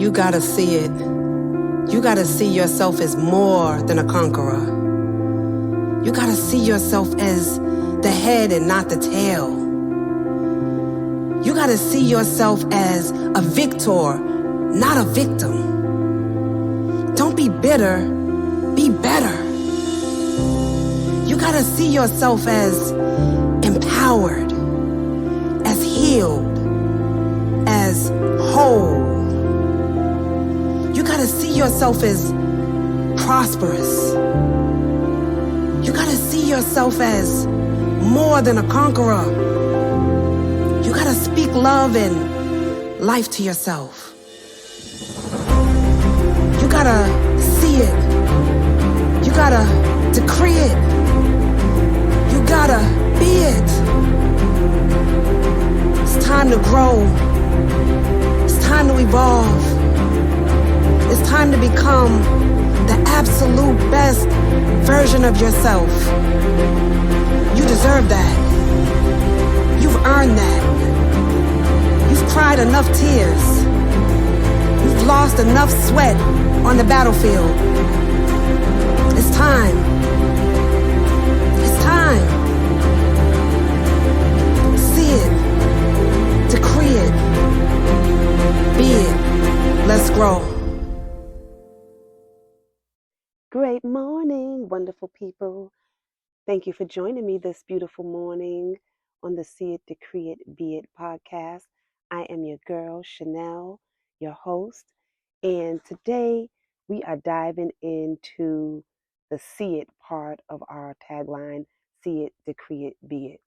You gotta see it. You gotta see yourself as more than a conqueror. You gotta see yourself as the head and not the tail. You gotta see yourself as a victor, not a victim. Don't be bitter, be better. You gotta see yourself as empowered, as healed, as whole. You gotta see yourself as prosperous. You gotta see yourself as more than a conqueror. You gotta speak love and life to yourself. You gotta see it. You gotta decree it. You gotta be it. It's time to grow. It's time to evolve. It's time to become the absolute best version of yourself. You deserve that. You've earned that. You've cried enough tears. You've lost enough sweat on the battlefield. It's time. It's time. See it. Decree it. Be it. Let's grow. Great morning, wonderful people. Thank you for joining me this beautiful morning on the See It, Decree It, Be It podcast. I am your girl, Chanel, your host, and today we are diving into the See It part of our tagline, See It, Decree It, Be It.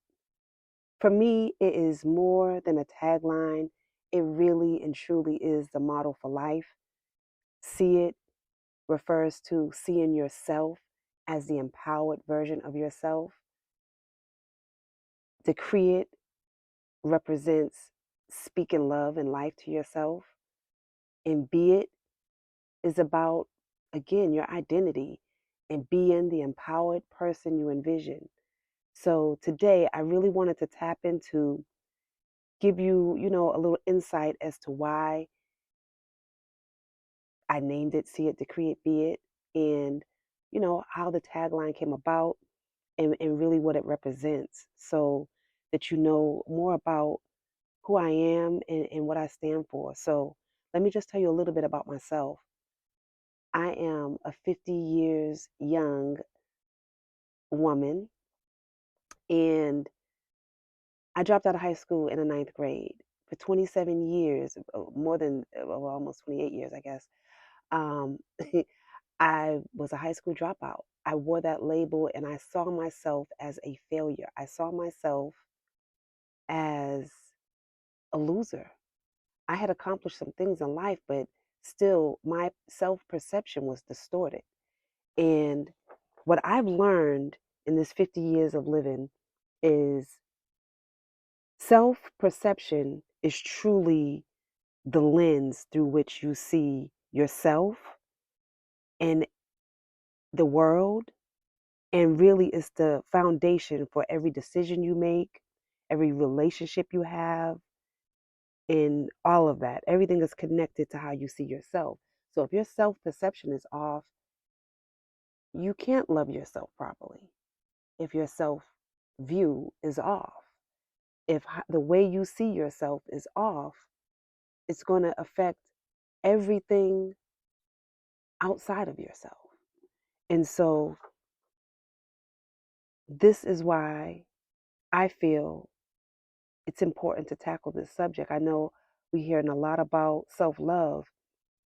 For me, it is more than a tagline. It really and truly is the model for life. See It refers to seeing yourself as the empowered version of yourself. Decree it represents speaking love and life to yourself. And be it is about, again, your identity and being the empowered person you envision. So today, I really wanted to tap into, give you, a little insight as to why I named it See It, Decree It, Be It, and, how the tagline came about and really what it represents, so that you know more about who I am and what I stand for. So let me just tell you a little bit about myself. I am a 50 years young woman, and I dropped out of high school in the ninth grade. For 27 years, more than, almost 28 years, I guess, um, I was a high school dropout. I wore that label and I saw myself as a failure. I saw myself as a loser. I had accomplished some things in life, but still my self-perception was distorted. And what I've learned in this 50 years of living is self-perception is truly the lens through which you see yourself and the world, and really is the foundation for every decision you make, every relationship you have, and all of that. Everything is connected to how you see yourself. So if your self perception is off, you can't love yourself properly. If your self view is off, if the way you see yourself is off, it's going to affect everything outside of yourself. And so this is why I feel it's important to tackle this subject. I know we're hearing a lot about self love,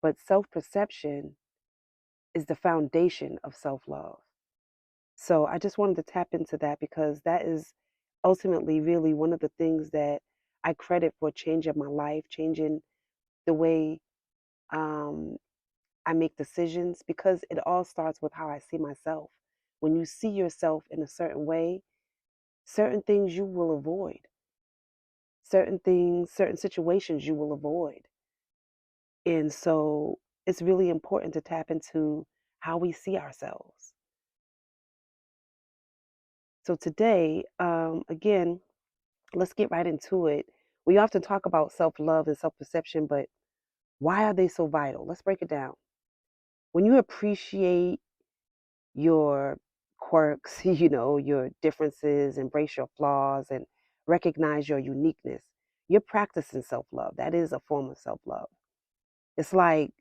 but self perception is the foundation of self love. So I just wanted to tap into that because that is ultimately really one of the things that I credit for changing my life, changing the way um, I make decisions, because it all starts with how I see myself. When you see yourself in a certain way, certain things you will avoid, certain things, certain situations you will avoid. And so it's really important to tap into how we see ourselves. So today, again, let's get right into it. We often talk about self-love and self-perception, but Why are they so vital? Let's break it down. When you appreciate your quirks, your differences, embrace your flaws, and recognize your uniqueness, you're practicing self love. That is a form of self love. It's like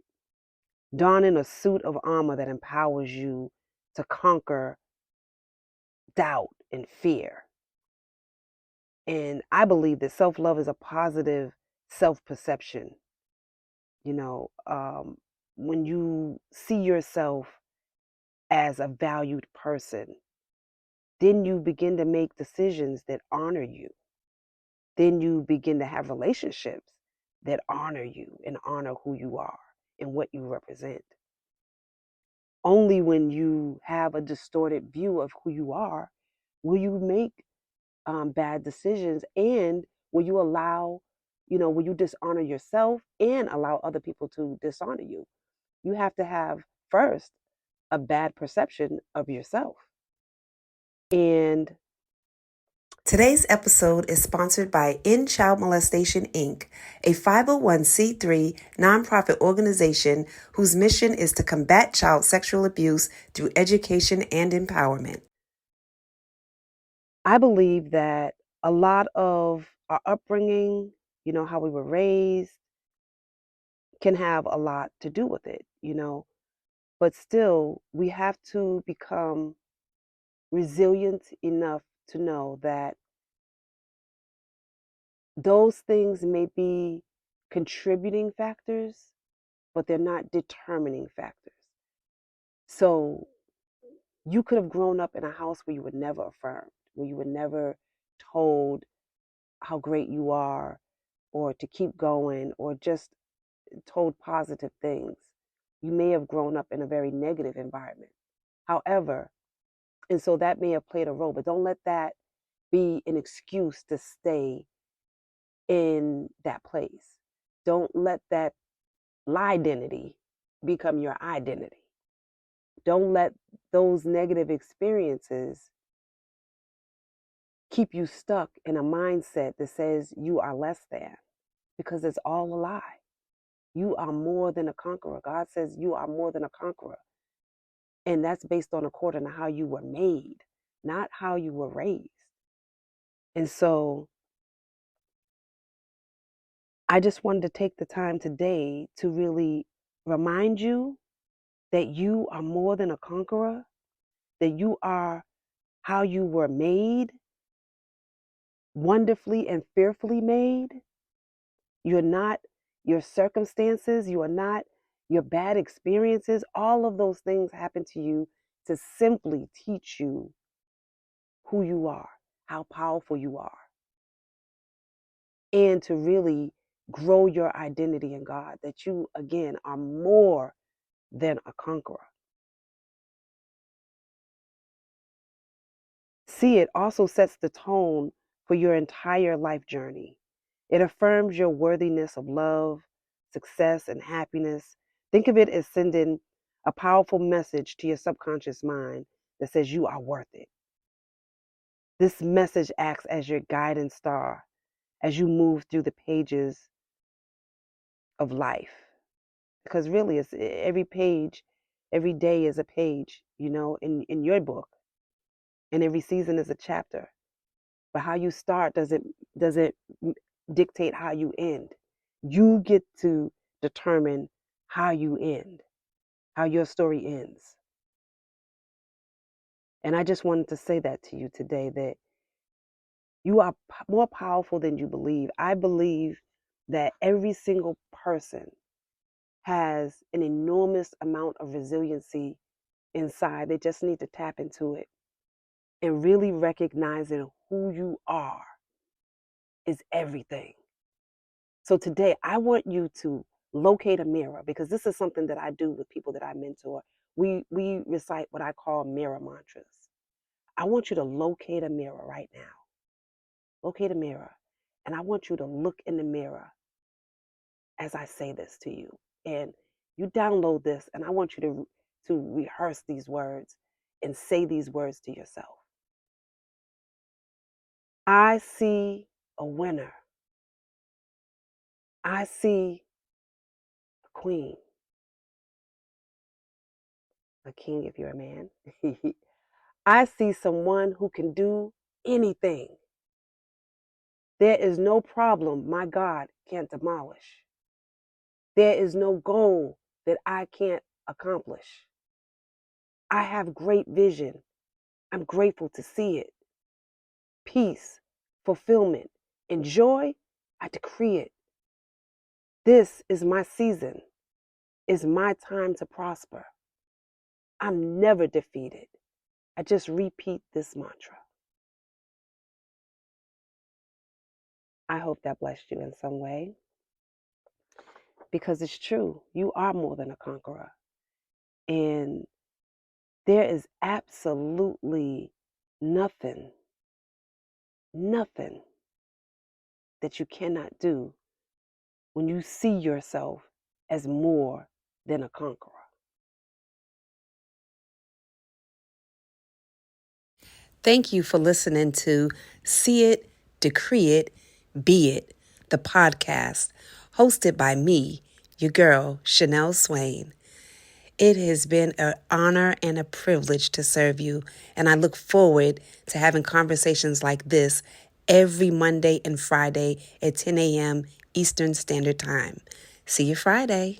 donning a suit of armor that empowers you to conquer doubt and fear. And I believe that self love is a positive self perception. You know, um, when you see yourself as a valued person, then you begin to make decisions that honor you. Then you begin to have relationships that honor you and honor who you are and what you represent. Only when you have a distorted view of who you are will you make bad decisions, and will you allow, will you dishonor yourself and allow other people to dishonor you. You have to have first a bad perception of yourself. And Today's episode is sponsored by End Child Molestation Inc., a 501c3 nonprofit organization whose mission is to combat child sexual abuse through education and empowerment. I believe that a lot of our upbringing, how we were raised, can have a lot to do with it. But still, we have to become resilient enough to know that those things may be contributing factors, but they're not determining factors. So you could have grown up in a house where you were never affirmed, where you were never told how great you are, or to keep going, or just told positive things. You may have grown up in a very negative environment. However, and so that may have played a role, but don't let that be an excuse to stay in that place. Don't let that lie identity become your identity. Don't let those negative experiences keep you stuck in a mindset that says you are less than, because it's all a lie. You are more than a conqueror. God says you are more than a conqueror. And that's based on according to how you were made, not how you were raised. And so I just wanted to take the time today to really remind you that you are more than a conqueror, that you are how you were made, wonderfully and fearfully made. You're not your circumstances, you are not your bad experiences. All of those things happen to you to simply teach you who you are, how powerful you are, and to really grow your identity in God, that you, again, are more than a conqueror. See, it also sets the tone for your entire life journey. It affirms your worthiness of love, success, and happiness. Think of it as sending a powerful message to your subconscious mind that says you are worth it. This message acts as your guiding star as you move through the pages of life. Because really, it's every page, every day is a page, in your book, and every season is a chapter. But how you start doesn't dictate how you end. You get to determine how you end, how your story ends. And I just wanted to say that to you today, that you are more powerful than you believe. I believe that every single person has an enormous amount of resiliency inside. They just need to tap into it, and really recognizing who you are is everything. So today, I want you to locate a mirror, because this is something that I do with people that I mentor. We recite what I call mirror mantras. I want you to locate a mirror right now. Locate a mirror. And I want you to look in the mirror as I say this to you. And you download this, and I want you to rehearse these words and say these words to yourself. I see a winner. I see queen, a king if you're a man. I see someone who can do anything. There is no problem my God can't demolish. There is no goal that I can't accomplish. I have great vision. I'm grateful to see it. Peace, fulfillment, and joy, I decree it. This is my season. It's my time to prosper. I'm never defeated. I just repeat this mantra. I hope that blessed you in some way because it's true. You are more than a conqueror. And there is absolutely nothing that you cannot do when you see yourself as more than a conqueror. Thank you for listening to See It, Decree It, Be It, the podcast, hosted by me, your girl, Chanel Swain. It has been an honor and a privilege to serve you, and I look forward to having conversations like this every Monday and Friday at 10 a.m. Eastern Standard Time. See you Friday.